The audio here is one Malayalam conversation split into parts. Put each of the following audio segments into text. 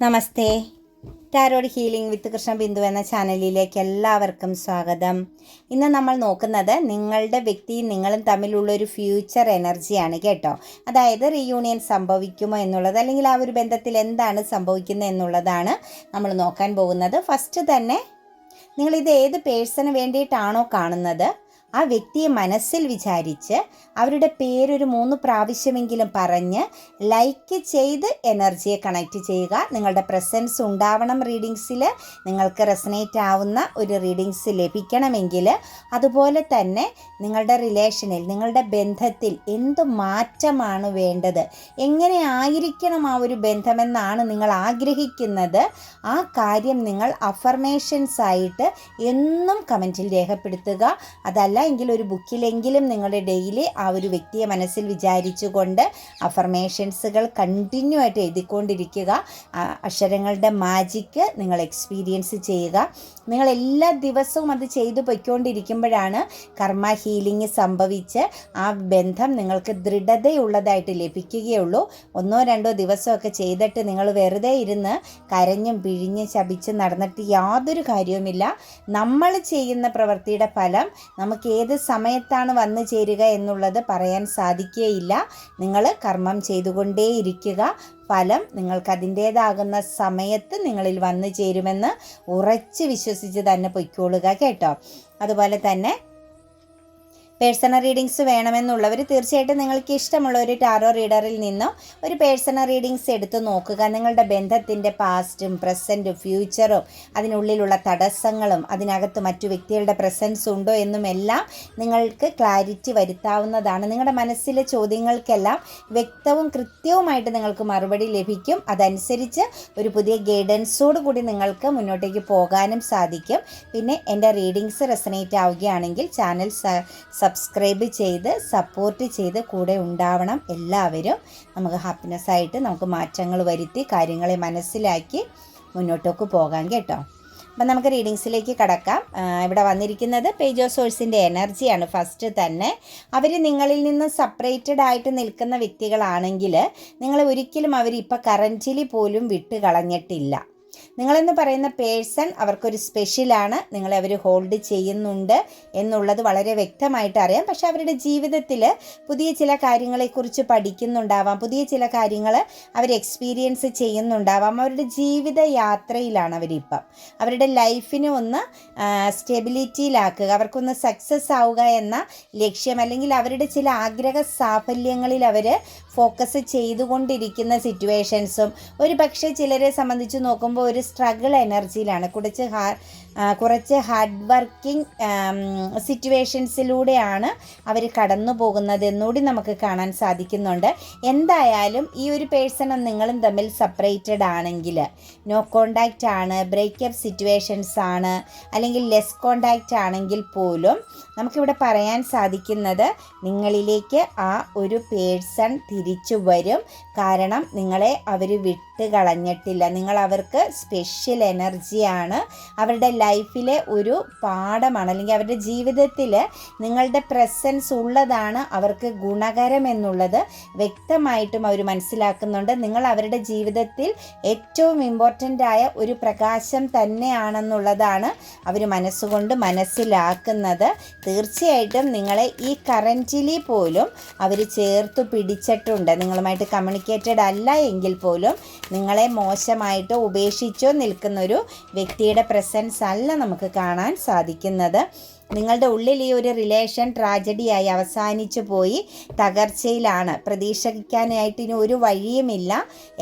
നമസ്തേ. ടാരോഡ് ഹീലിംഗ് വിത്ത് കൃഷ്ണ ബിന്ദു എന്ന ചാനലിലേക്ക് എല്ലാവർക്കും സ്വാഗതം. ഇന്ന് നമ്മൾ നോക്കുന്നത് നിങ്ങളുടെ വ്യക്തിയും നിങ്ങളും തമ്മിലുള്ളൊരു ഫ്യൂച്ചർ എനർജിയാണ് കേട്ടോ. അതായത് റീയൂണിയൻ സംഭവിക്കുമോ എന്നുള്ളത്, അല്ലെങ്കിൽ ആ ഒരു ബന്ധത്തിൽ എന്താണ് സംഭവിക്കുന്നത് എന്നുള്ളതാണ് നമ്മൾ നോക്കാൻ പോകുന്നത്. ഫസ്റ്റ് തന്നെ നിങ്ങളിത് ഏത് പേഴ്സണ് വേണ്ടിയിട്ടാണോ കാണുന്നത്, ആ വ്യക്തിയെ മനസ്സിൽ വിചാരിച്ച് അവരുടെ പേരൊരു 3 പ്രാവശ്യമെങ്കിലും പറഞ്ഞ് ലൈക്ക് ചെയ്ത് എനർജിയെ കണക്റ്റ് ചെയ്യുക. നിങ്ങളുടെ പ്രസൻസ് ഉണ്ടാവണം റീഡിങ്സിൽ. നിങ്ങൾക്ക് റെസനേറ്റ് ആവുന്ന ഒരു റീഡിങ്സ് ലഭിക്കണമെങ്കിൽ, അതുപോലെ തന്നെ നിങ്ങളുടെ റിലേഷനിൽ, നിങ്ങളുടെ ബന്ധത്തിൽ എന്ത് മാറ്റമാണ് വേണ്ടത്, എങ്ങനെ ആയിരിക്കണം ആ ഒരു ബന്ധമെന്നാണ് നിങ്ങൾ ആഗ്രഹിക്കുന്നത്, ആ കാര്യം നിങ്ങൾ അഫർമേഷൻസ് ആയിട്ട് എന്നും കമൻറ്റിൽ രേഖപ്പെടുത്തുക. അതല്ല എങ്കിൽ ഒരു ബുക്കിലെങ്കിലും നിങ്ങളുടെ ഡെയിലി ആ ഒരു വ്യക്തിയെ മനസ്സിൽ വിചാരിച്ചുകൊണ്ട് അഫർമേഷൻസുകൾ കണ്ടിന്യൂ ആയിട്ട് എഴുതിക്കൊണ്ടിരിക്കുക. അക്ഷരങ്ങളുടെ മാജിക്ക് നിങ്ങൾ എക്സ്പീരിയൻസ് ചെയ്യുക. നിങ്ങൾ എല്ലാ ദിവസവും അത് ചെയ്തു പൊയ്ക്കൊണ്ടിരിക്കുമ്പോഴാണ് കർമ്മ ഹീലിംഗ് സംഭവിച്ച് ആ ബന്ധം നിങ്ങൾക്ക് ദൃഢതയുള്ളതായിട്ട് ലഭിക്കുകയുള്ളൂ. 1-2 ദിവസമൊക്കെ ചെയ്തിട്ട് നിങ്ങൾ വെറുതെ ഇരുന്ന് കരഞ്ഞും പിഴിഞ്ഞും ശപിച്ച് നടന്നിട്ട് യാതൊരു കാര്യവുമില്ല. നമ്മൾ ചെയ്യുന്ന പ്രവൃത്തിയുടെ ഫലം നമുക്ക് ഏത് സമയത്താണ് വന്നു ചേരുക എന്നുള്ളത് പറയാൻ സാധിക്കുകയില്ല. നിങ്ങൾ കർമ്മം ചെയ്തുകൊണ്ടേയിരിക്കുക. ഫലം നിങ്ങൾക്ക് അതിൻ്റേതാകുന്ന സമയത്ത് നിങ്ങളിൽ വന്നു ചേരുമെന്ന് ഉറച്ച് വിശ്വസിച്ച് തന്നെ പൊയ്ക്കോളുക കേട്ടോ. അതുപോലെ തന്നെ പേഴ്സണൽ റീഡിങ്സ് വേണമെന്നുള്ളവർ തീർച്ചയായിട്ടും നിങ്ങൾക്ക് ഇഷ്ടമുള്ള ഒരു ടാറോ റീഡറിൽ നിന്നും ഒരു പേഴ്സണൽ റീഡിങ്സ് എടുത്ത് നോക്കുക. നിങ്ങളുടെ ബന്ധത്തിൻ്റെ പാസ്റ്റും പ്രസൻറ്റും ഫ്യൂച്ചറും അതിനുള്ളിലുള്ള തടസ്സങ്ങളും അതിനകത്ത് മറ്റു വ്യക്തികളുടെ പ്രസൻസ് ഉണ്ടോ എന്നുമെല്ലാം നിങ്ങൾക്ക് ക്ലാരിറ്റി വരുത്താവുന്നതാണ്. നിങ്ങളുടെ മനസ്സിലെ ചോദ്യങ്ങൾക്കെല്ലാം വ്യക്തവും കൃത്യവുമായിട്ട് നിങ്ങൾക്ക് മറുപടി ലഭിക്കും. അതനുസരിച്ച് ഒരു പുതിയ ഗൈഡൻസോട് കൂടി നിങ്ങൾക്ക് മുന്നോട്ടേക്ക് പോകാനും സാധിക്കും. പിന്നെ എൻ്റെ റീഡിങ്സ് റെസനേറ്റ് ആവുകയാണെങ്കിൽ ചാനൽ സബ്സ്ക്രൈബ് ചെയ്ത് സപ്പോർട്ട് ചെയ്ത് കൂടെ ഉണ്ടാവണം എല്ലാവരും. നമുക്ക് ഹാപ്പിനെസ്സായിട്ട് നമുക്ക് മാറ്റങ്ങൾ വരുത്തി കാര്യങ്ങളെ മനസ്സിലാക്കി മുന്നോട്ടേക്ക് പോകാം കേട്ടോ. അപ്പം നമുക്ക് റീഡിങ്സിലേക്ക് കടക്കാം. ഇവിടെ വന്നിരിക്കുന്നത് പേജ് ഓഫ് സോഴ്സിൻ്റെ എനർജിയാണ്. ഫസ്റ്റ് തന്നെ അവർ നിങ്ങളിൽ നിന്ന് സെപ്പറേറ്റഡ് ആയിട്ട് നിൽക്കുന്ന വ്യക്തികളാണെങ്കിൽ നിങ്ങൾ ഒരിക്കലും അവരിപ്പോൾ കറൻറ്റിലി പോലും വിട്ട് കളഞ്ഞിട്ടില്ല. നിങ്ങളെന്ന് പറയുന്ന പേഴ്സൺ അവർക്കൊരു സ്പെഷ്യലാണ്. നിങ്ങളെ അവർ ഹോൾഡ് ചെയ്യുന്നുണ്ട് എന്നുള്ളത് വളരെ വ്യക്തമായിട്ട് അറിയാം. പക്ഷെ അവരുടെ ജീവിതത്തിൽ പുതിയ ചില കാര്യങ്ങളെക്കുറിച്ച് പഠിക്കുന്നുണ്ടാവാം, പുതിയ ചില കാര്യങ്ങൾ അവർ എക്സ്പീരിയൻസ് ചെയ്യുന്നുണ്ടാവാം. അവരുടെ ജീവിത യാത്രയിലാണ് അവരിപ്പം. അവരുടെ ലൈഫിനെ ഒന്ന് സ്റ്റെബിലിറ്റിയിലാക്കുക, അവർക്കൊന്ന് സക്സസ് ആവുക എന്ന ലക്ഷ്യം, അല്ലെങ്കിൽ അവരുടെ ചില ആഗ്രഹ സാഫല്യങ്ങളിൽ അവർ ഫോക്കസ് ചെയ്തുകൊണ്ടിരിക്കുന്ന സിറ്റുവേഷൻസും ഒരു പക്ഷേ ചിലരെ സംബന്ധിച്ച് നോക്കുമ്പോൾ ഒരു സ്ട്രഗിൾ എനർജിയിലാണ്. കുറച്ച് ഹാർഡ് വർക്കിംഗ് സിറ്റുവേഷൻസിലൂടെയാണ് അവർ കടന്നു പോകുന്നത് എന്നുകൂടി നമുക്ക് കാണാൻ സാധിക്കുന്നുണ്ട്. എന്തായാലും ഈ ഒരു പേഴ്സണും നിങ്ങളും തമ്മിൽ സെപ്പറേറ്റഡ് ആണെങ്കിൽ, നോ കോണ്ടാക്റ്റ് ആണ്, ബ്രേക്കപ്പ് സിറ്റുവേഷൻസ് ആണ്, അല്ലെങ്കിൽ ലെസ് കോണ്ടാക്റ്റ് ആണെങ്കിൽ പോലും നമുക്കിവിടെ പറയാൻ സാധിക്കുന്നത് നിങ്ങളിലേക്ക് ആ ഒരു പേഴ്സൺ തിരിച്ചു വരും. കാരണം നിങ്ങളെ അവർ വിട്ട് കളഞ്ഞിട്ടില്ല. നിങ്ങൾ അവർക്ക് സ്പെഷ്യൽ എനർജിയാണ്. അവരുടെ ലൈഫിലെ ഒരു പാഠമാണ്, അല്ലെങ്കിൽ അവരുടെ ജീവിതത്തിൽ നിങ്ങളുടെ പ്രസൻസ് ഉള്ളതാണ് അവർക്ക് ഗുണകരമെന്നുള്ളത് വ്യക്തമായിട്ടും അവർ മനസ്സിലാക്കുന്നുണ്ട്. നിങ്ങൾ അവരുടെ ജീവിതത്തിൽ ഏറ്റവും ഇമ്പോർട്ടൻ്റ് ആയ ഒരു പ്രകാശം തന്നെയാണെന്നുള്ളതാണ് അവർ മനസ്സുകൊണ്ട് മനസ്സിലാക്കുന്നത്. തീർച്ചയായിട്ടും നിങ്ങളെ ഈ കറൻറ്റിലി പോലും അവർ ചേർത്ത് പിടിച്ചിട്ടുണ്ട്. നിങ്ങളുമായിട്ട് കമ്മ്യൂണിക്കേറ്റഡ് അല്ല എങ്കിൽ പോലും നിങ്ങളെ മോശമായിട്ടോ ഉപേക്ഷിച്ചോ നിൽക്കുന്നൊരു വ്യക്തിയുടെ പ്രസൻസ് അല്ല നമുക്ക് കാണാൻ സാധിക്കുന്നത്. നിങ്ങളുടെ ഉള്ളിൽ ഈ ഒരു റിലേഷൻ ട്രാജഡിയായി അവസാനിച്ചു പോയി തകർച്ചയിലാണ്. പ്രതീക്ഷിക്കാനായിട്ട് ഇനി ഒരു വഴിയുമില്ല.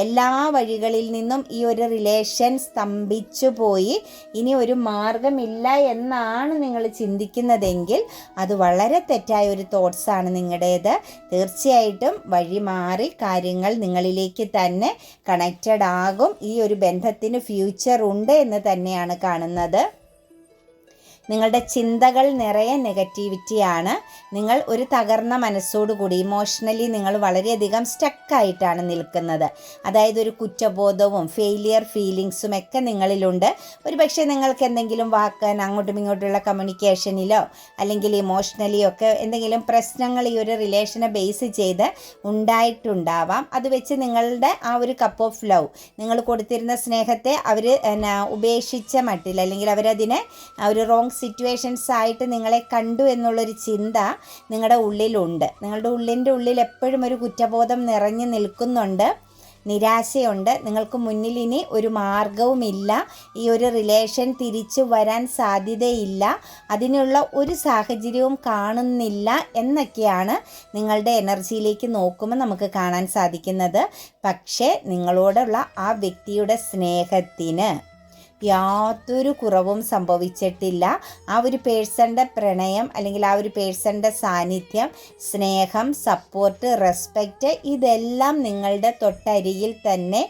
എല്ലാ വഴികളിൽ നിന്നും ഈ ഒരു റിലേഷൻ സ്തംഭിച്ചു പോയി. ഇനി ഒരു മാർഗമില്ല എന്നാണ് നിങ്ങൾ ചിന്തിക്കുന്നതെങ്കിൽ അത് വളരെ തെറ്റായ ഒരു തോട്ട്സാണ് നിങ്ങളുടേത്. തീർച്ചയായിട്ടും വഴി മാറി കാര്യങ്ങൾ നിങ്ങളിലേക്ക് തന്നെ കണക്റ്റഡ് ആകും. ഈ ഒരു ബന്ധത്തിന് ഫ്യൂച്ചർ ഉണ്ട് എന്ന് തന്നെയാണ് കാണുന്നത്. നിങ്ങളുടെ ചിന്തകൾ നിറയെ നെഗറ്റിവിറ്റിയാണ്. നിങ്ങൾ ഒരു തകർന്ന മനസ്സോടുകൂടി ഇമോഷണലി നിങ്ങൾ വളരെയധികം സ്റ്റക്കായിട്ടാണ് നിൽക്കുന്നത്. അതായത് ഒരു കുറ്റബോധവും ഫെയിലിയർ ഫീലിങ്സും ഒക്കെ നിങ്ങളിലുണ്ട്. ഒരു പക്ഷേ നിങ്ങൾക്ക് എന്തെങ്കിലും വാക്കാൻ അങ്ങോട്ടും ഇങ്ങോട്ടുള്ള കമ്മ്യൂണിക്കേഷനിലോ അല്ലെങ്കിൽ ഇമോഷണലിയോ ഒക്കെ എന്തെങ്കിലും പ്രശ്നങ്ങൾ ഈ ഒരു റിലേഷനെ ബേസ് ചെയ്ത് ഉണ്ടായിട്ടുണ്ടാവാം. അത് വെച്ച് നിങ്ങളുടെ ആ ഒരു കപ്പ് ഓഫ് ലവ്, നിങ്ങൾ കൊടുത്തിരുന്ന സ്നേഹത്തെ അവർ ഉപേക്ഷിച്ച മട്ടിൽ അല്ലെങ്കിൽ അവരതിനെ ഒരു റോങ് സിറ്റുവേഷൻസ് ആയിട്ട് നിങ്ങളെ കണ്ടു എന്നുള്ളൊരു ചിന്ത നിങ്ങളുടെ ഉള്ളിലുണ്ട്. നിങ്ങളുടെ ഉള്ളിൽ എപ്പോഴും ഒരു കുറ്റബോധം നിറഞ്ഞു നിൽക്കുന്നുണ്ട്, നിരാശയുണ്ട്. നിങ്ങൾക്ക് മുന്നിൽ ഇനി ഒരു മാർഗവുമില്ല, ഈ ഒരു റിലേഷൻ തിരിച്ചു വരാൻ സാധ്യതയില്ല, അതിനുള്ള ഒരു സാഹചര്യവും കാണുന്നില്ല എന്നൊക്കെയാണ് നിങ്ങളുടെ എനർജിയിലേക്ക് നോക്കുമ്പോൾ നമുക്ക് കാണാൻ സാധിക്കുന്നത്. പക്ഷേ നിങ്ങളോടുള്ള ആ വ്യക്തിയുടെ സ്നേഹത്തിന് യാതൊരു കുറവും സംഭവിച്ചിട്ടില്ല. ആ ഒരു പേഴ്സൻ്റെ പ്രണയം അല്ലെങ്കിൽ ആ ഒരു പേഴ്സൻ്റെ സാന്നിധ്യം, സ്നേഹം, സപ്പോർട്ട്, റെസ്പെക്റ്റ് ഇതെല്ലാം നിങ്ങളുടെ തൊട്ടരികിൽ തന്നെ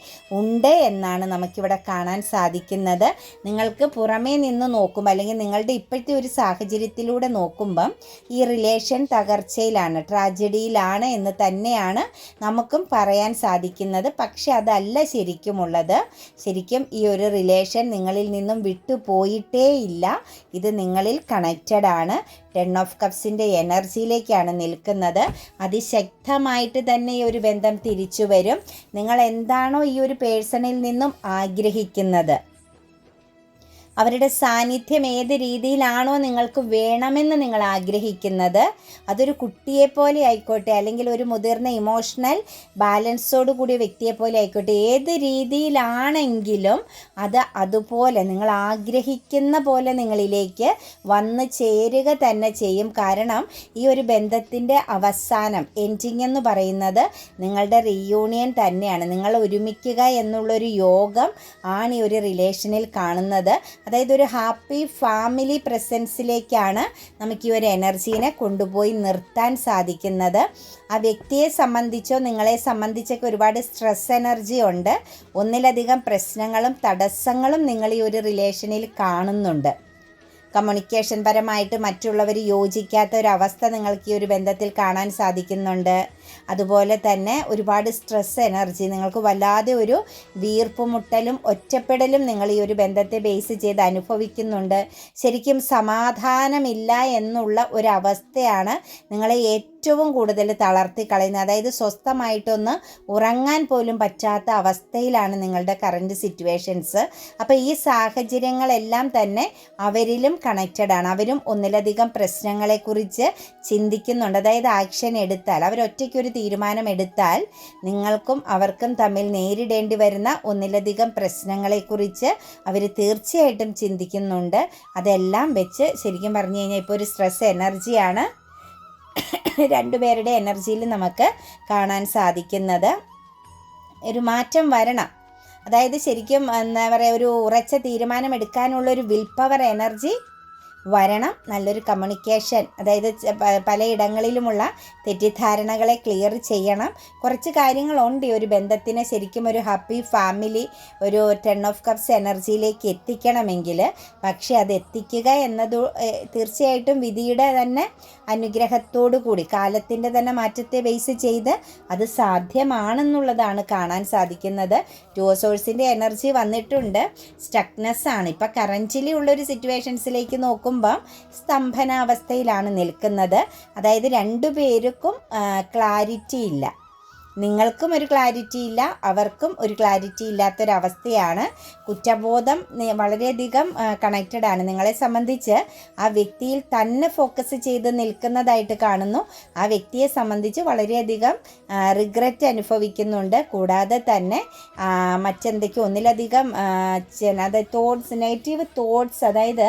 ഉണ്ട് എന്നാണ് നമുക്കിവിടെ കാണാൻ സാധിക്കുന്നത്. നിങ്ങൾക്ക് പുറമേ നിന്ന് നോക്കുമ്പോൾ അല്ലെങ്കിൽ നിങ്ങളുടെ ഇപ്പോഴത്തെ ഒരു സാഹചര്യത്തിലൂടെ നോക്കുമ്പം ഈ റിലേഷൻ തകർച്ചയിലാണ്, ട്രാജഡിയിലാണ് എന്ന് തന്നെയാണ് നമുക്കും പറയാൻ സാധിക്കുന്നത്. പക്ഷെ അതല്ല ശരിക്കുമുള്ളത്. ശരിക്കും ഈ ഒരു റിലേഷൻ നിങ്ങളിൽ നിന്നും വിട്ടുപോയിട്ടേയില്ല. ഇത് നിങ്ങളിൽ കണക്റ്റഡ് ആണ്. 10 ഓഫ് കപ്സിൻ്റെ എനർജിയിലേക്കാണ് നിൽക്കുന്നത്. അതിശക്തമായിട്ട് തന്നെ ഈ ഒരു ബന്ധം തിരിച്ചു വരും. നിങ്ങൾ എന്താണോ ഈ ഒരു പേഴ്സണിൽ നിന്നും ആഗ്രഹിക്കുന്നത്, അവരുടെ സാന്നിധ്യം ഏത് രീതിയിലാണോ നിങ്ങൾക്ക് വേണമെന്ന് നിങ്ങൾ ആഗ്രഹിക്കുന്നത്, അതൊരു കുട്ടിയെപ്പോലെ ആയിക്കോട്ടെ അല്ലെങ്കിൽ ഒരു മുതിർന്ന ഇമോഷണൽ ബാലൻസോട് കൂടിയ വ്യക്തിയെപ്പോലെ ആയിക്കോട്ടെ, ഏത് രീതിയിലാണെങ്കിലും അത് അതുപോലെ നിങ്ങൾ ആഗ്രഹിക്കുന്ന പോലെ നിങ്ങളിലേക്ക് വന്ന് ചേരുക തന്നെ ചെയ്യും. കാരണം ഈ ഒരു ബന്ധത്തിൻ്റെ അവസാനം, എൻഡിങ് എന്ന് പറയുന്നത് നിങ്ങളുടെ റീയൂണിയൻ തന്നെയാണ്. നിങ്ങൾ ഒരുമിക്കുക എന്നുള്ളൊരു യോഗം ആണ് ഈ ഒരു റിലേഷനിൽ കാണുന്നത്. അതായത് ഒരു ഹാപ്പി ഫാമിലി പ്രസൻസിലേക്കാണ് നമുക്ക് ഈ ഒരു എനർജീനെ കൊണ്ടുപോയി നിർത്താൻ സാധിക്കുന്നത്. ആ വ്യക്തിയെ സംബന്ധിച്ചോ നിങ്ങളെ സംബന്ധിച്ചൊക്കെ ഒരുപാട് സ്ട്രെസ് എനർജി ഉണ്ട്. ഒന്നിലധികം പ്രശ്നങ്ങളും തടസ്സങ്ങളും നിങ്ങൾ ഈ ഒരു റിലേഷനിൽ കാണുന്നുണ്ട്. കമ്മ്യൂണിക്കേഷൻ പരമായിട്ട് മറ്റുള്ളവർ യോജിക്കാത്ത ഒരവസ്ഥ നിങ്ങൾക്ക് ഈ ഒരു ബന്ധത്തിൽ കാണാൻ സാധിക്കുന്നുണ്ട്. അതുപോലെ തന്നെ ഒരുപാട് സ്ട്രെസ് എനർജി, നിങ്ങൾക്ക് വല്ലാതെ ഒരു വീർപ്പുമുട്ടലും ഒറ്റപ്പെടലും നിങ്ങൾ ഈ ഒരു ബന്ധത്തെ ബേസ് ചെയ്ത് അനുഭവിക്കുന്നുണ്ട്. ശരിക്കും സമാധാനമില്ല എന്നുള്ള ഒരവസ്ഥയാണ് നിങ്ങളെ ഏറ്റവും കൂടുതൽ തളർത്തി കളയുന്നത്. അതായത് സ്വസ്ഥമായിട്ടൊന്ന് ഉറങ്ങാൻ പോലും പറ്റാത്ത അവസ്ഥയിലാണ് നിങ്ങളുടെ കറൻറ്റ് സിറ്റുവേഷൻസ്. അപ്പോൾ ഈ സാഹചര്യങ്ങളെല്ലാം തന്നെ അവരിലും കണക്റ്റഡ് ആണ്. അവരും ഒന്നിലധികം പ്രശ്നങ്ങളെക്കുറിച്ച് ചിന്തിക്കുന്നുണ്ട്. അതായത് ആക്ഷൻ എടുത്താൽ, അവരൊറ്റയ്ക്കൊരു തീരുമാനം എടുത്താൽ നിങ്ങൾക്കും അവർക്കും തമ്മിൽ നേരിടേണ്ടി വരുന്ന ഒന്നിലധികം പ്രശ്നങ്ങളെക്കുറിച്ച് അവർ തീർച്ചയായിട്ടും ചിന്തിക്കുന്നുണ്ട്. അതെല്ലാം വെച്ച് ശരിക്കും പറഞ്ഞു കഴിഞ്ഞാൽ ഇപ്പോൾ ഒരു സ്ട്രെസ് എനർജിയാണ് രണ്ടുപേരുടെ എനർജിയിൽ നമുക്ക് കാണാൻ സാധിക്കുന്നത്. ഒരു മാറ്റം വരണം. അതായത് ശരിക്കും എന്താ പറയുക, ഒരു ഉറച്ച തീരുമാനം എടുക്കാനുള്ളൊരു വിൽ പവർ എനർജി വരണം. നല്ലൊരു കമ്മ്യൂണിക്കേഷൻ, അതായത് പലയിടങ്ങളിലുമുള്ള തെറ്റിദ്ധാരണകളെ ക്ലിയർ ചെയ്യണം. കുറച്ച് കാര്യങ്ങളുണ്ട് ഈ ഒരു ബന്ധത്തിന് ശരിക്കും ഒരു ഹാപ്പി ഫാമിലി, ഒരു 10 ഓഫ് കപ്സ് എനർജിയിലേക്ക് എത്തിക്കണമെങ്കിൽ. പക്ഷേ അത് എത്തിക്കുക എന്നത് തീർച്ചയായിട്ടും വിധിയുടെ തന്നെ അനുഗ്രഹത്തോടു കൂടി, കാലത്തിൻ്റെ തന്നെ മാറ്റത്തെ ബേസ് ചെയ്ത് അത് സാധ്യമാണെന്നുള്ളതാണ് കാണാൻ സാധിക്കുന്നത്. 2 ഓഫ് സോഴ്സിൻ്റെ എനർജി വന്നിട്ടുണ്ട്. സ്റ്റക്നെസ് ആണ് ഇപ്പോൾ കറൻറ്റ്ലി ഉള്ളൊരു സിറ്റുവേഷൻസിലേക്ക് നോക്കുമ്പോൾ സ്തംഭനാവസ്ഥയിലാണ് നിൽക്കുന്നത്. അതായത് രണ്ടുപേർക്കും ക്ലാരിറ്റി ഇല്ല. നിങ്ങൾക്കും ഒരു ക്ലാരിറ്റി ഇല്ല, അവർക്കും ഒരു ക്ലാരിറ്റി ഇല്ലാത്തൊരവസ്ഥയാണ്. കുറ്റബോധം വളരെയധികം കണക്റ്റഡ് ആണ്. നിങ്ങളെ സംബന്ധിച്ച് ആ വ്യക്തിയിൽ തന്നെ ഫോക്കസ് ചെയ്ത് നിൽക്കുന്നതായിട്ട് കാണുന്നു. ആ വ്യക്തിയെ സംബന്ധിച്ച് വളരെയധികം റിഗ്രറ്റ് അനുഭവിക്കുന്നുണ്ട്. കൂടാതെ തന്നെ മറ്റെന്തൊക്കെയോ ഒന്നിലധികം അതായത് തോട്ട്സ്, നെഗറ്റീവ് തോട്ട്സ്, അതായത്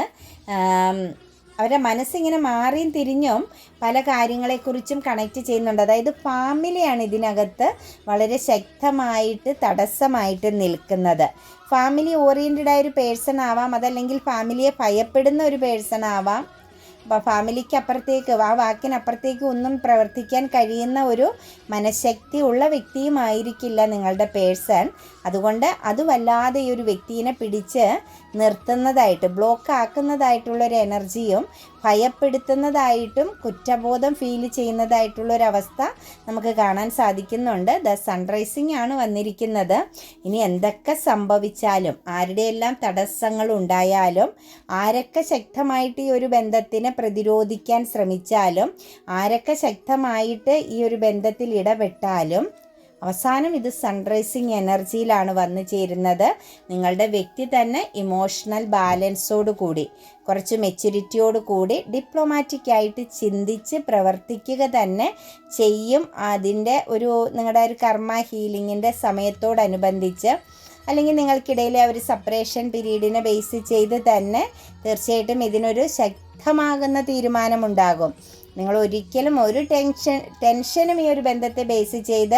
അവരുടെ മനസ്സിങ്ങനെ മാറിയും തിരിഞ്ഞും പല കാര്യങ്ങളെക്കുറിച്ചും കണക്റ്റ് ചെയ്യുന്നുണ്ട്. അതായത് ഫാമിലിയാണ് ഇതിനകത്ത് വളരെ ശക്തമായിട്ട് തടസ്സമായിട്ട് നിൽക്കുന്നത്. ഫാമിലി ഓറിയൻറ്റഡ് ആയൊരു പേഴ്സൺ ആവാം, അതല്ലെങ്കിൽ ഫാമിലിയെ ഭയപ്പെടുന്ന ഒരു പേഴ്സൺ ആവാം. ഫാമിലിക്ക് അപ്പുറത്തേക്ക്, ആ വാക്കിനപ്പുറത്തേക്ക് ഒന്നും പ്രവർത്തിക്കാൻ കഴിയുന്ന ഒരു മനഃശക്തി ഉള്ള വ്യക്തിയുമായിരിക്കില്ല നിങ്ങളുടെ പേഴ്സൺ. അതുകൊണ്ട് അത് വല്ലാതെ ഈ ഒരു വ്യക്തിയെ പിടിച്ച് നിർത്തുന്നതായിട്ട്, ബ്ലോക്ക് ആക്കുന്നതായിട്ടുള്ളൊരു എനർജിയും ഭയപ്പെടുത്തുന്നതായിട്ടും കുറ്റബോധം ഫീൽ ചെയ്യുന്നതായിട്ടുള്ളൊരവസ്ഥ നമുക്ക് കാണാൻ സാധിക്കുന്നുണ്ട്. ദ സൺറൈസിങ് ആണ് വന്നിരിക്കുന്നത്. ഇനി എന്തൊക്കെ സംഭവിച്ചാലും, ആരുടെയെല്ലാം തടസ്സങ്ങൾ ഉണ്ടായാലും, ആരൊക്കെ ശക്തമായിട്ട് ഈ ഒരു ബന്ധത്തിനെ പ്രതിരോധിക്കാൻ ശ്രമിച്ചാലും, ആരൊക്കെ ശക്തമായിട്ട് ഈ ഒരു ബന്ധത്തിൽ ഇടപെട്ടാലും, അവസാനം ഇത് സൺറൈസിങ് എനർജിയിലാണ് വന്നു ചേരുന്നത്. നിങ്ങളുടെ വ്യക്തി തന്നെ ഇമോഷണൽ ബാലൻസോട് കൂടി, കുറച്ച് മെച്യൂരിറ്റിയോട് കൂടി, ഡിപ്ലോമാറ്റിക്കായിട്ട് ചിന്തിച്ച് പ്രവർത്തിക്കുക തന്നെ ചെയ്യും. അതിൻ്റെ നിങ്ങളുടെ ഒരു കർമ്മ ഹീലിങ്ങിൻ്റെ സമയത്തോടനുബന്ധിച്ച്, അല്ലെങ്കിൽ നിങ്ങൾക്കിടയിലെ ഒരു സെപ്പറേഷൻ പീരീഡിനെ ബേസ് ചെയ്ത് തന്നെ തീർച്ചയായിട്ടും ഇതിനൊരു ശക്തമാകുന്ന തീരുമാനമുണ്ടാകും. നിങ്ങൾ ഒരിക്കലും ഒരു ടെൻഷനും ഈ ഒരു ബന്ധത്തെ ബേസ് ചെയ്ത്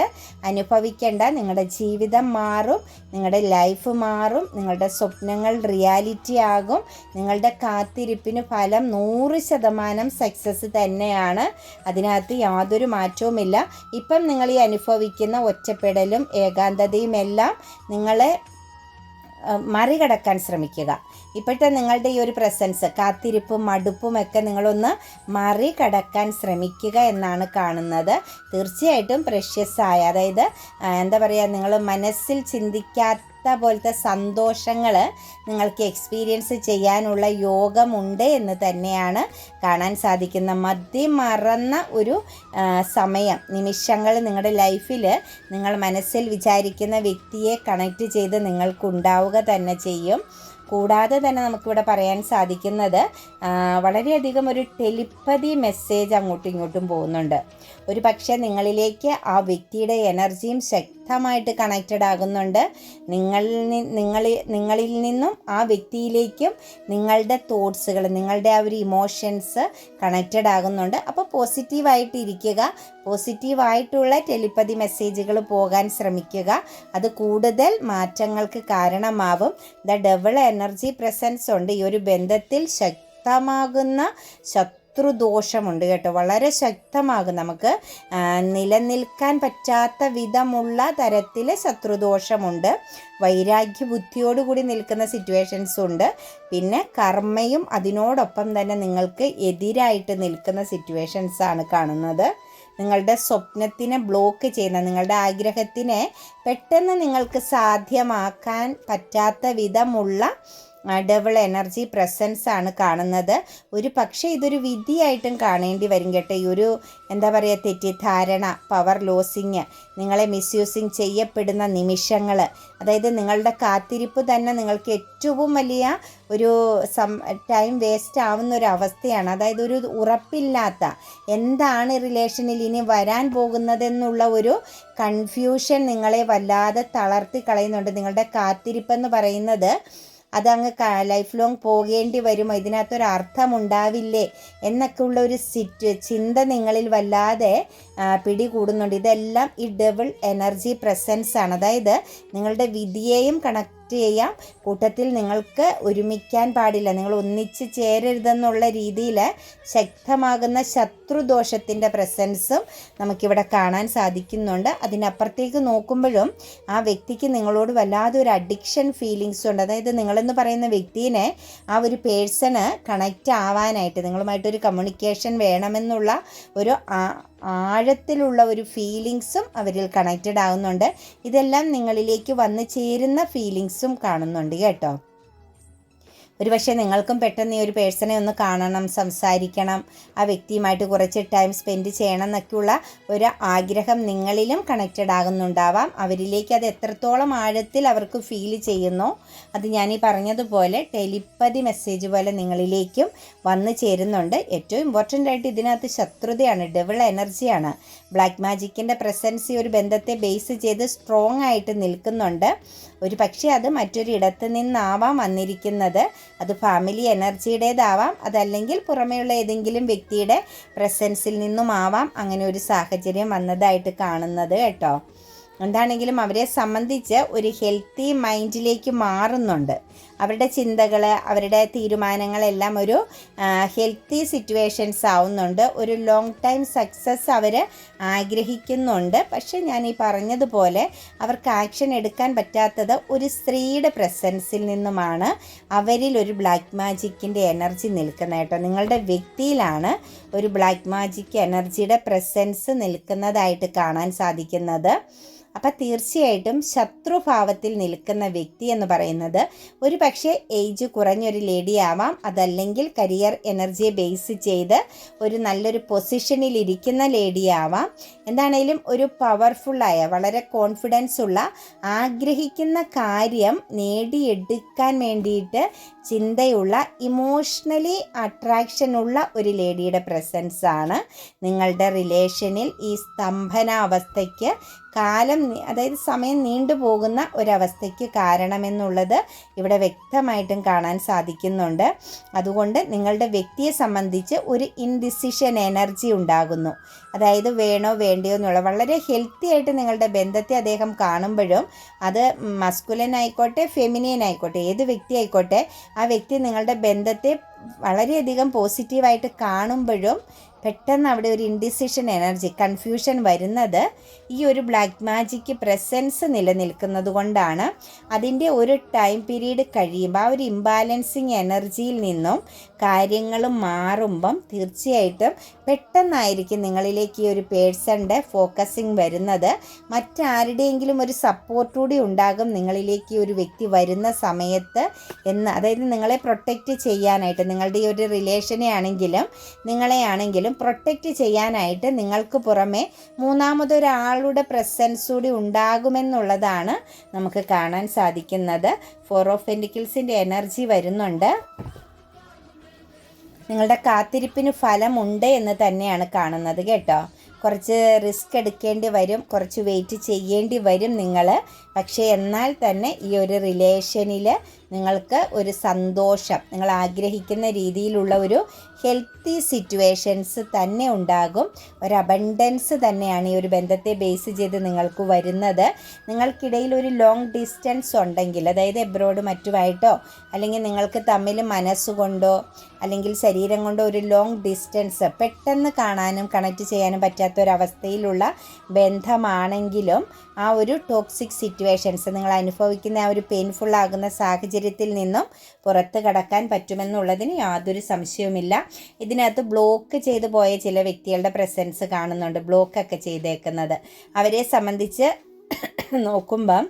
അനുഭവിക്കേണ്ട. നിങ്ങളുടെ ജീവിതം മാറും, നിങ്ങളുടെ ലൈഫ് മാറും, നിങ്ങളുടെ സ്വപ്നങ്ങൾ റിയാലിറ്റി ആകും. നിങ്ങളുടെ കാത്തിരിപ്പിന് ഫലം 100% സക്സസ് തന്നെയാണ്. അതിനകത്ത് യാതൊരു മാറ്റവുമില്ല. ഇപ്പം നിങ്ങൾ ഈ അനുഭവിക്കുന്ന ഒറ്റപ്പെടലും ഏകാന്തതയും എല്ലാം നിങ്ങളെ മറികടക്കാൻ ശ്രമിക്കുക. ഇപ്പോഴത്തെ നിങ്ങളുടെ ഈ ഒരു പ്രസൻസ്, കാത്തിരിപ്പും മടുപ്പും ഒക്കെ നിങ്ങളൊന്ന് മറികടക്കാൻ ശ്രമിക്കുക എന്നാണ് കാണുന്നത്. തീർച്ചയായിട്ടും പ്രഷ്യസായ, അതായത് എന്താ പറയുക, നിങ്ങൾ മനസ്സിൽ ചിന്തിക്കാത്ത പോലത്തെ സന്തോഷങ്ങൾ നിങ്ങൾക്ക് എക്സ്പീരിയൻസ് ചെയ്യാനുള്ള യോഗമുണ്ട് എന്ന് തന്നെയാണ് കാണാൻ സാധിക്കുന്ന. മറന്ന ഒരു സമയം, നിമിഷങ്ങൾ നിങ്ങളുടെ ലൈഫിൽ നിങ്ങൾ മനസ്സിൽ വിചാരിക്കുന്ന വ്യക്തിയെ കണക്റ്റ് ചെയ്ത് നിങ്ങൾക്കുണ്ടാവുക തന്നെ ചെയ്യും. കൂടാതെ തന്നെ നമുക്കിവിടെ പറയാൻ സാധിക്കുന്നത്, വളരെയധികം ഒരു ടെലിപ്പതി മെസ്സേജ് അങ്ങോട്ടും ഇങ്ങോട്ടും പോകുന്നുണ്ട്. ഒരു പക്ഷേ നിങ്ങളിലേക്ക് ആ വ്യക്തിയുടെ എനർജിയും ശക്തമായിട്ട് കണക്റ്റഡ് ആകുന്നുണ്ട്. നിങ്ങളിൽ നിന്നും ആ വ്യക്തിയിലേക്കും നിങ്ങളുടെ തോട്ട്സുകൾ, നിങ്ങളുടെ ആ ഒരു ഇമോഷൻസ് കണക്റ്റഡ് ആകുന്നുണ്ട്. അപ്പോൾ പോസിറ്റീവായിട്ട് ഇരിക്കുക, പോസിറ്റീവായിട്ടുള്ള ടെലിപ്പതി മെസ്സേജുകൾ പോകാൻ ശ്രമിക്കുക. അത് കൂടുതൽ മാറ്റങ്ങൾക്ക് കാരണമാവും. ദ ഡബിൾ എനർജി പ്രസൻസ് ഉണ്ട്. ഈ ഒരു ബന്ധത്തിൽ ശക്തമാകുന്ന ശത്രുദോഷമുണ്ട് കേട്ടോ, വളരെ ശക്തമാകും. നമുക്ക് നിലനിൽക്കാൻ പറ്റാത്ത വിധമുള്ള തരത്തിൽ ശത്രുദോഷമുണ്ട്. വൈരാഗ്യ ബുദ്ധിയോടുകൂടി നിൽക്കുന്ന സിറ്റുവേഷൻസ് ഉണ്ട്. പിന്നെ കർമ്മയും അതിനോടൊപ്പം തന്നെ നിങ്ങൾക്ക് എതിരായിട്ട് നിൽക്കുന്ന സിറ്റുവേഷൻസാണ് കാണുന്നത്. നിങ്ങളുടെ സ്വപ്നത്തിനെ ബ്ലോക്ക് ചെയ്യുന്ന, നിങ്ങളുടെ ആഗ്രഹത്തിനെ പെട്ടെന്ന് നിങ്ങൾക്ക് സാധ്യമാക്കാൻ പറ്റാത്ത വിധമുള്ള ഡബിൾ എനർജി പ്രസൻസ് ആണ് കാണുന്നത്. ഒരു പക്ഷേ ഇതൊരു വിധിയായിട്ടും കാണേണ്ടി വരും കേട്ടോ. ഈ ഒരു എന്താ പറയുക, തെറ്റിദ്ധാരണ, പവർ ലോസിങ്, നിങ്ങളെ മിസ്യൂസിങ് ചെയ്യപ്പെടുന്ന നിമിഷങ്ങൾ, അതായത് നിങ്ങളുടെ കാത്തിരിപ്പ് തന്നെ നിങ്ങൾക്ക് ഏറ്റവും വലിയ ഒരു ടൈം വേസ്റ്റ് ആവുന്ന ഒരു അവസ്ഥയാണ്. അതായത് ഒരു ഉറപ്പില്ലാത്ത, എന്താണ് റിലേഷനിൽ ഇനി വരാൻ പോകുന്നതെന്നുള്ള ഒരു കൺഫ്യൂഷൻ നിങ്ങളെ വല്ലാതെ തളർത്തി കളയുന്നുണ്ട്. നിങ്ങളുടെ കാത്തിരിപ്പെന്ന് പറയുന്നത് അതങ്ങ് ലൈഫ് ലോങ് പോകേണ്ടി വരുമോ, ഇതിനകത്തൊരർത്ഥമുണ്ടാവില്ലേ എന്നൊക്കെയുള്ള ഒരു ചിന്ത നിങ്ങളിൽ വല്ലാതെ പിടികൂടുന്നുണ്ട്. ഇതെല്ലാം ഈ ഡബിൾ എനർജി പ്രസൻസ് ആണ്. അതായത് നിങ്ങളുടെ വിധിയെയും കണക്ട് ചെയ്യാം, കൂട്ടത്തിൽ നിങ്ങൾക്ക് ഒരുമിക്കാൻ പാടില്ല, നിങ്ങൾ ഒന്നിച്ച് ചേരരുതെന്നുള്ള രീതിയിൽ ശക്തമാകുന്ന ശത്രുദോഷത്തിൻ്റെ പ്രസൻസും നമുക്കിവിടെ കാണാൻ സാധിക്കുന്നുണ്ട്. അതിനപ്പുറത്തേക്ക് നോക്കുമ്പോഴും ആ വ്യക്തിക്ക് നിങ്ങളോട് വല്ലാതെ ഒരു അഡിക്ഷൻ ഫീലിങ്സ് ഉണ്ട്. അതായത് നിങ്ങളെന്ന് പറയുന്ന വ്യക്തിനെ ആ ഒരു പേഴ്സണ് കണക്റ്റ് ആവാനായിട്ട്, നിങ്ങളുമായിട്ടൊരു കമ്മ്യൂണിക്കേഷൻ വേണമെന്നുള്ള ഒരു ആഴത്തിലുള്ള ഒരു ഫീലിങ്സും അവരിൽ കണക്റ്റഡ് ആകുന്നുണ്ട്. ഇതെല്ലാം നിങ്ങളിലേക്ക് വന്നു ചേരുന്ന ഫീലിങ്സും കാണുന്നുണ്ട് കേട്ടോ. ഒരു പക്ഷേ നിങ്ങൾക്കും പെട്ടെന്ന് ഈ ഒരു പേഴ്സണെ ഒന്ന് കാണണം, സംസാരിക്കണം, ആ വ്യക്തിയുമായിട്ട് കുറച്ച് ടൈം സ്പെൻഡ് ചെയ്യണം എന്നൊക്കെയുള്ള ഒരു ആഗ്രഹം നിങ്ങളിലും കണക്റ്റഡ് ആകുന്നുണ്ടാവാം. അവരിലേക്ക് അത് എത്രത്തോളം ആഴത്തിൽ അവർക്ക് ഫീൽ ചെയ്യുന്നോ അത് ഞാൻ ഈ പറഞ്ഞതുപോലെ ടെലിപ്പതി മെസ്സേജ് പോലെ നിങ്ങളിലേക്കും വന്നു ചേരുന്നുണ്ട്. ഏറ്റവും ഇമ്പോർട്ടൻ്റ് ആയിട്ട് ഇതിനകത്ത് ശത്രുതയാണ്, ഡബിൾ എനർജിയാണ്. ബ്ലാക്ക് മാജിക്കിൻ്റെ പ്രസൻസ് ഈ ഒരു ബന്ധത്തെ ബേസ് ചെയ്ത് സ്ട്രോങ് ആയിട്ട് നിൽക്കുന്നുണ്ട്. ഒരു പക്ഷേ അത് മറ്റൊരു ഇടത്ത് നിന്നാവാം വന്നിരിക്കുന്നത്. അത് ഫാമിലി എനർജിയുടേതാവാം, അതല്ലെങ്കിൽ പുറമേയുള്ള ഏതെങ്കിലും വ്യക്തിയുടെ പ്രസൻസിൽ നിന്നുമാവാം അങ്ങനെ ഒരു സാഹചര്യം വന്നതായിട്ട് കാണുന്നത് കേട്ടോ. എന്താണെങ്കിലും അവരെ സംബന്ധിച്ച് ഒരു ഹെൽത്തി മൈൻഡിലേക്ക് മാറുന്നുണ്ട്. അവരുടെ ചിന്തകൾ, അവരുടെ തീരുമാനങ്ങളെല്ലാം ഒരു ഹെൽത്തി സിറ്റുവേഷൻസ് ആവുന്നുണ്ട്. ഒരു ലോങ് ടൈം സക്സസ് അവർ ആഗ്രഹിക്കുന്നുണ്ട്. പക്ഷേ ഞാൻ ഈ പറഞ്ഞതുപോലെ അവർക്ക് ആക്ഷൻ എടുക്കാൻ പറ്റാത്തത് ഒരു സ്ത്രീയുടെ പ്രസൻസിൽ നിന്നുമാണ്. അവരിൽ ഒരു ബ്ലാക്ക് മാജിക്കിൻ്റെ എനർജി നിൽക്കുന്നത് കേട്ടോ. നിങ്ങളുടെ വ്യക്തിയിലാണ് ഒരു ബ്ലാക്ക് മാജിക് എനർജിയുടെ പ്രസൻസ് നിൽക്കുന്നതായിട്ട് കാണാൻ സാധിക്കുന്നത്. അപ്പം തീർച്ചയായിട്ടും ശത്രുഭാവത്തിൽ നിൽക്കുന്ന വ്യക്തി എന്ന് പറയുന്നത് ഒരു പക്ഷേ ഏജ് കുറഞ്ഞൊരു ലേഡി ആവാം, അതല്ലെങ്കിൽ കരിയർ എനർജിയെ ബേസ് ചെയ്ത് ഒരു നല്ലൊരു പൊസിഷനിൽ ഇരിക്കുന്ന ലേഡി ആവാം. എന്താണേലും ഒരു പവർഫുള്ളായ, വളരെ കോൺഫിഡൻസ് ഉള്ള, ആഗ്രഹിക്കുന്ന കാര്യം നേടിയെടുക്കാൻ വേണ്ടിയിട്ട് ചിന്തയുള്ള, ഇമോഷണലി അട്രാക്ഷനുള്ള ഒരു ലേഡിയുടെ പ്രസൻസ് ആണ് നിങ്ങളുടെ റിലേഷനിൽ ഈ സ്തംഭനാവസ്ഥയ്ക്ക് അതായത് സമയം നീണ്ടുപോകുന്ന ഒരവസ്ഥയ്ക്ക് കാരണമെന്നുള്ളത് ഇവിടെ വ്യക്തമായിട്ടും കാണാൻ സാധിക്കുന്നുണ്ട്. അതുകൊണ്ട് നിങ്ങളുടെ വ്യക്തിയെ സംബന്ധിച്ച് ഒരു ഇൻഡിസിഷൻ എനർജി ഉണ്ടാകുന്നു. അതായത് വേണോ വേണ്ടയോ എന്നുള്ള വളരെ ഹെൽത്തി ആയിട്ട് നിങ്ങളുടെ ബന്ധത്തെ അദ്ദേഹം കാണുമ്പോഴും, അത് മസ്കുലൻ ആയിക്കോട്ടെ ഫെമിനിയൻ ആയിക്കോട്ടെ, ഏത് വ്യക്തി ആയിക്കോട്ടെ, ആ വ്യക്തി നിങ്ങളുടെ ബന്ധത്തെ വളരെയധികം പോസിറ്റീവായിട്ട് കാണുമ്പോഴും പെട്ടെന്ന് അവിടെ ഒരു ഇൻഡിസിഷൻ എനർജി, കൺഫ്യൂഷൻ വരുന്നത് ഈ ഒരു ബ്ലാക്ക് മാജിക് പ്രസൻസ് നിലനിൽക്കുന്നത് കൊണ്ടാണ്. അതിൻ്റെ ഒരു ടൈം പീരീഡ് കഴിയുമ്പോൾ ആ ഒരു ഇംബാലൻസിങ് എനർജിയിൽ നിന്നും കാര്യങ്ങൾ മാറുമ്പം തീർച്ചയായിട്ടും പെട്ടെന്നായിരിക്കും നിങ്ങളിലേക്ക് ഈ ഒരു പേഴ്സണിൻ്റെ ഫോക്കസിങ് വരുന്നത്. മറ്റാരുടെയെങ്കിലും ഒരു സപ്പോർട്ട് കൂടി ഉണ്ടാകും നിങ്ങളിലേക്ക് ഈ ഒരു വ്യക്തി വരുന്ന സമയത്ത് അതായത് നിങ്ങളെ പ്രൊട്ടക്റ്റ് ചെയ്യാനായിട്ട്, നിങ്ങളുടെ ഈ ഒരു റിലേഷനെ ആണെങ്കിലും നിങ്ങളെ ആണെങ്കിലും പ്രൊട്ടക്റ്റ് ചെയ്യാനായിട്ട് നിങ്ങൾക്ക് പുറമെ മൂന്നാമതൊരാളുടെ പ്രസൻസ് കൂടി ഉണ്ടാകുമെന്നുള്ളതാണ് നമുക്ക് കാണാൻ സാധിക്കുന്നത്. 4 ഓഫ് പെന്റിക്കിൾസിൻ്റെ എനർജി വരുന്നുണ്ട്. നിങ്ങളുടെ കാത്തിരിപ്പിന് ഫലമുണ്ട് എന്ന് തന്നെയാണ് കാണുന്നത് കേട്ടോ. കുറച്ച് റിസ്ക് എടുക്കേണ്ടി വരും, കുറച്ച് വെയിറ്റ് ചെയ്യേണ്ടി വരും നിങ്ങൾ. പക്ഷേ എന്നാൽ തന്നെ ഈ ഒരു റിലേഷനിൽ നിങ്ങൾക്ക് ഒരു സന്തോഷം, നിങ്ങൾ ആഗ്രഹിക്കുന്ന രീതിയിലുള്ള ഒരു ഹെൽത്തി സിറ്റുവേഷൻസ് തന്നെ ഉണ്ടാകും. ഒരു അബണ്ടൻസ് തന്നെയാണ് ഈ ഒരു ബന്ധത്തെ ബേസ് ചെയ്ത് നിങ്ങൾക്ക് വരുന്നത്. നിങ്ങൾക്കിടയിൽ ഒരു ലോങ് ഡിസ്റ്റൻസ് ഉണ്ടെങ്കിൽ, അതായത് എബ്രോഡ് മറ്റുമായിട്ടോ, അല്ലെങ്കിൽ നിങ്ങൾക്ക് തമ്മിൽ മനസ്സുകൊണ്ടോ അല്ലെങ്കിൽ ശരീരം കൊണ്ടോ ഒരു ലോങ് ഡിസ്റ്റൻസ് പെട്ടെന്ന് കാണാനും കണക്റ്റ് ചെയ്യാനും പറ്റാത്തൊരവസ്ഥയിലുള്ള ബന്ധമാണെങ്കിലും ആ ഒരു ടോക്സിക് സിറ്റുവേഷൻസ്, നിങ്ങൾ അനുഭവിക്കുന്ന ആ ഒരു പെയിൻഫുൾ ആകുന്ന സാഹചര്യത്തിൽ നിന്നും പുറത്ത് കടക്കാൻ പറ്റുമെന്നുള്ളതിന് യാതൊരു സംശയവുമില്ല. ഇതിനകത്ത് ബ്ലോക്ക് ചെയ്തു പോയ ചില വ്യക്തികളുടെ പ്രസൻസ് കാണുന്നുണ്ട്, ബ്ലോക്കൊക്കെ ചെയ്തേക്കുന്നത്. അവരെ സംബന്ധിച്ച് നോക്കുമ്പം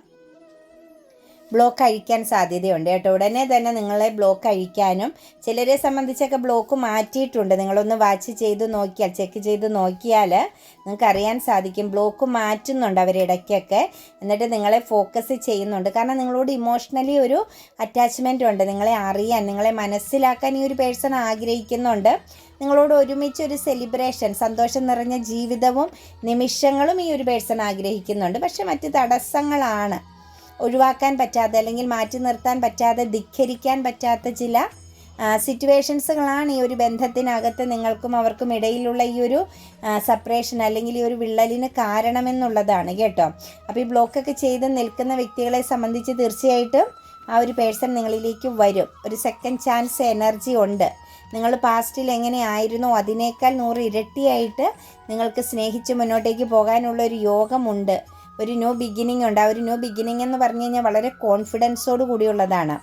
ബ്ലോക്ക് അഴിക്കാൻ സാധ്യതയുണ്ട് കേട്ടോ. ഉടനെ തന്നെ നിങ്ങളെ ബ്ലോക്ക് അഴിക്കാനും, ചിലരെ സംബന്ധിച്ചൊക്കെ ബ്ലോക്ക് മാറ്റിയിട്ടുണ്ട്. നിങ്ങളൊന്ന് വാച്ച് ചെയ്ത് നോക്കിയാൽ, ചെക്ക് ചെയ്ത് നോക്കിയാൽ നിങ്ങൾക്ക് അറിയാൻ സാധിക്കും ബ്ലോക്ക് മാറ്റുന്നുണ്ട് അവരിടയ്ക്കൊക്കെ. എന്നിട്ട് നിങ്ങളെ ഫോക്കസ് ചെയ്യുന്നുണ്ട്. കാരണം നിങ്ങളോട് ഇമോഷണലി ഒരു അറ്റാച്ച്മെൻ്റ് ഉണ്ട്. നിങ്ങളെ അറിയാൻ, നിങ്ങളെ മനസ്സിലാക്കാൻ ഈ ഒരു പേഴ്സൺ ആഗ്രഹിക്കുന്നുണ്ട്. നിങ്ങളോട് ഒരുമിച്ച് ഒരു സെലിബ്രേഷൻ, സന്തോഷം നിറഞ്ഞ ജീവിതവും നിമിഷങ്ങളും ഈ ഒരു പേഴ്സൺ ആഗ്രഹിക്കുന്നുണ്ട്. പക്ഷെ മറ്റ് തടസ്സങ്ങളാണ്, ഒഴിവാക്കാൻ പറ്റാതെ അല്ലെങ്കിൽ മാറ്റി നിർത്താൻ പറ്റാതെ, ധിക്കരിക്കാൻ പറ്റാത്ത ചില സിറ്റുവേഷൻസുകളാണ് ഈ ഒരു ബന്ധത്തിനകത്ത് നിങ്ങൾക്കും അവർക്കും ഇടയിലുള്ള ഈ ഒരു സെപ്പറേഷൻ അല്ലെങ്കിൽ ഈ ഒരു വിള്ളലിന് കാരണമെന്നുള്ളതാണ് കേട്ടോ. അപ്പോൾ ഈ ബ്ലോക്കൊക്കെ ചെയ്ത് നിൽക്കുന്ന വ്യക്തികളെ സംബന്ധിച്ച് തീർച്ചയായിട്ടും ആ ഒരു പേഴ്സൺ നിങ്ങളിലേക്ക് വരും. ഒരു സെക്കൻഡ് ചാൻസ് എനർജി ഉണ്ട്. നിങ്ങൾ പാസ്റ്റിൽ എങ്ങനെയായിരുന്നോ അതിനേക്കാൾ 100 ഇരട്ടിയായിട്ട് നിങ്ങൾക്ക് സ്നേഹിച്ച് മുന്നോട്ടേക്ക് പോകാനുള്ള ഒരു യോഗമുണ്ട്. ഒരു ന്യൂ ബിഗിനിങ് ഉണ്ട്. ആ ഒരു ന്യൂ ബിഗിനിങ് എന്ന് പറഞ്ഞു കഴിഞ്ഞാൽ വളരെ കോൺഫിഡൻസോട് കൂടിയുള്ളതാണ്.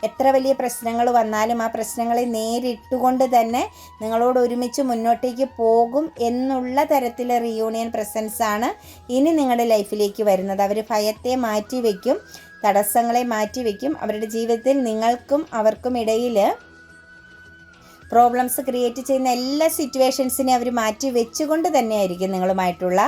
എത്ര വലിയ പ്രശ്നങ്ങൾ വന്നാലും ആ പ്രശ്നങ്ങളെ നേരിട്ടുകൊണ്ട് തന്നെ നിങ്ങളോട് ഒരുമിച്ച് മുന്നോട്ടേക്ക് പോകും എന്നുള്ള തരത്തിലെ റിയൂണിയൻ പ്രസൻസാണ് ഇനി നിങ്ങളുടെ ലൈഫിലേക്ക് വരുന്നത്. അവർ ഭയത്തെ മാറ്റി വയ്ക്കും, തടസ്സങ്ങളെ മാറ്റി വയ്ക്കും. അവരുടെ ജീവിതത്തിൽ നിങ്ങൾക്കും അവർക്കും ഇടയിൽ പ്രോബ്ലംസ് ക്രിയേറ്റ് ചെയ്യുന്ന എല്ലാ സിറ്റുവേഷൻസിനെ അവർ മാറ്റി വെച്ചുകൊണ്ട് തന്നെയായിരിക്കും നിങ്ങളുമായിട്ടുള്ള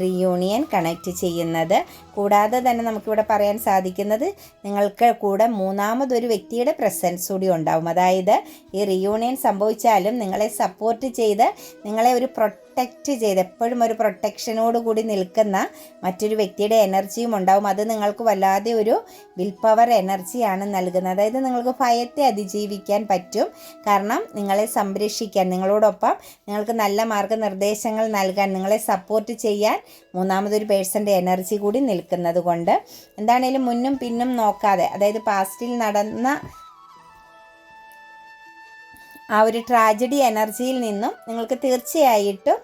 റീയൂണിയൻ കണക്റ്റ് ചെയ്യുന്നത്. കൂടാതെ തന്നെ നമുക്കിവിടെ പറയാൻ സാധിക്കുന്നത് നിങ്ങൾക്ക് കൂടെ മൂന്നാമതൊരു വ്യക്തിയുടെ പ്രസൻസ് കൂടി ഉണ്ടാവും. അതായത് ഈ റീയൂണിയൻ സംഭവിച്ചാലും നിങ്ങളെ സപ്പോർട്ട് ചെയ്ത് നിങ്ങളെ ഒരു പ്രൊട്ടക്റ്റ് ചെയ്ത് എപ്പോഴും ഒരു പ്രൊട്ടക്ഷനോട് കൂടി നിൽക്കുന്ന മറ്റൊരു വ്യക്തിയുടെ എനർജിയും ഉണ്ടാവും. അത് നിങ്ങൾക്ക് വല്ലാതെ ഒരു വിൽ പവർ എനർജിയാണ് നൽകുന്നത്. അതായത് നിങ്ങൾക്ക് ഭയത്തെ അതിജീവിക്കാൻ പറ്റും. കാരണം നിങ്ങളെ സംരക്ഷിക്കാൻ, നിങ്ങളോടൊപ്പം നിങ്ങൾക്ക് നല്ല മാർഗ്ഗനിർദ്ദേശങ്ങൾ നൽകാൻ, നിങ്ങളെ സപ്പോർട്ട് ചെയ്യാൻ മൂന്നാമതൊരു പേഴ്സൻ്റെ എനർജി കൂടി നിൽക്കുന്നത് കൊണ്ട് എന്താണേലും മുന്നും പിന്നും നോക്കാതെ, അതായത് പാസ്റ്റിൽ നടന്ന ആ ഒരു ട്രാജഡി എനർജിയിൽ നിന്നും നിങ്ങൾക്ക് തീർച്ചയായിട്ടും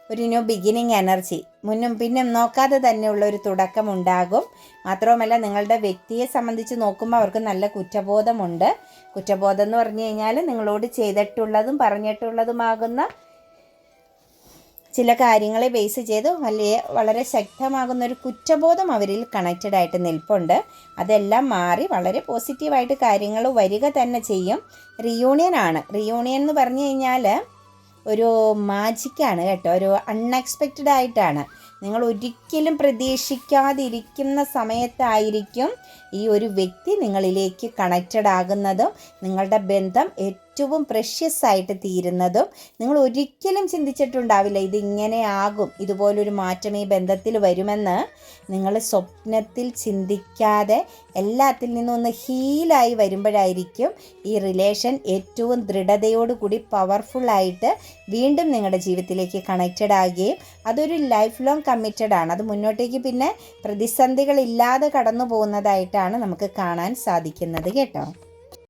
ഒരു ന്യൂ ബിഗിനിങ് എനർജി, മുന്നും പിന്നും നോക്കാതെ തന്നെയുള്ള ഒരു തുടക്കം ഉണ്ടാകും. മാത്രവുമല്ല നിങ്ങളുടെ വ്യക്തിയെ സംബന്ധിച്ച് നോക്കുമ്പോൾ അവർക്ക് നല്ല കുറ്റബോധമുണ്ട്. കുറ്റബോധം എന്ന് പറഞ്ഞു കഴിഞ്ഞാൽ നിങ്ങളോട് ചെയ്തിട്ടുള്ളതും പറഞ്ഞിട്ടുള്ളതുമാകുന്ന ചില കാര്യങ്ങളെ ബേസ് ചെയ്ത് വളരെ ശക്തമാകുന്നൊരു കുറ്റബോധം അവരിൽ കണക്റ്റഡ് ആയിട്ട് നിൽപ്പുണ്ട്. അതെല്ലാം മാറി വളരെ പോസിറ്റീവായിട്ട് കാര്യങ്ങൾ വരിക തന്നെ ചെയ്യും. റിയൂണിയനാണ്. റിയൂണിയൻ എന്ന് പറഞ്ഞു കഴിഞ്ഞാൽ ഒരു മാജിക്കാണ് കേട്ടോ. ഒരു അൺഎക്സ്പെക്റ്റഡ് ആയിട്ടാണ്. നിങ്ങൾ ഒരിക്കലും പ്രതീക്ഷിക്കാതിരിക്കുന്ന സമയത്തായിരിക്കും ഈ ഒരു വ്യക്തി നിങ്ങളിലേക്ക് കണക്റ്റഡ് ആകുന്നതും നിങ്ങളുടെ ബന്ധം ഏറ്റവും പ്രഷ്യസ് ആയിട്ട് തീരുന്നതും. നിങ്ങൾ ഒരിക്കലും ചിന്തിച്ചിട്ടുണ്ടാവില്ല ഇതിങ്ങനെ ആകും, ഇതുപോലൊരു മാറ്റം ഈ ബന്ധത്തിൽ വരുമെന്ന്. നിങ്ങൾ സ്വപ്നത്തിൽ ചിന്തിക്കാതെ എല്ലാത്തിൽ നിന്നും ഒന്ന് ഹീലായി വരുമ്പോഴായിരിക്കും ഈ റിലേഷൻ ഏറ്റവും ദൃഢതയോടുകൂടി പവർഫുള്ളായിട്ട് വീണ്ടും നിങ്ങളുടെ ജീവിതത്തിലേക്ക് കണക്റ്റഡ് ആകുകയും അതൊരു ലൈഫ് ലോങ് കമ്മിറ്റഡ് ആണ്. അത് മുന്നോട്ടേക്ക് പിന്നെ പ്രതിസന്ധികളില്ലാതെ കടന്നു പോകുന്നതായിട്ടാണ് നമുക്ക് കാണാൻ സാധിക്കുന്നത് കേട്ടോ.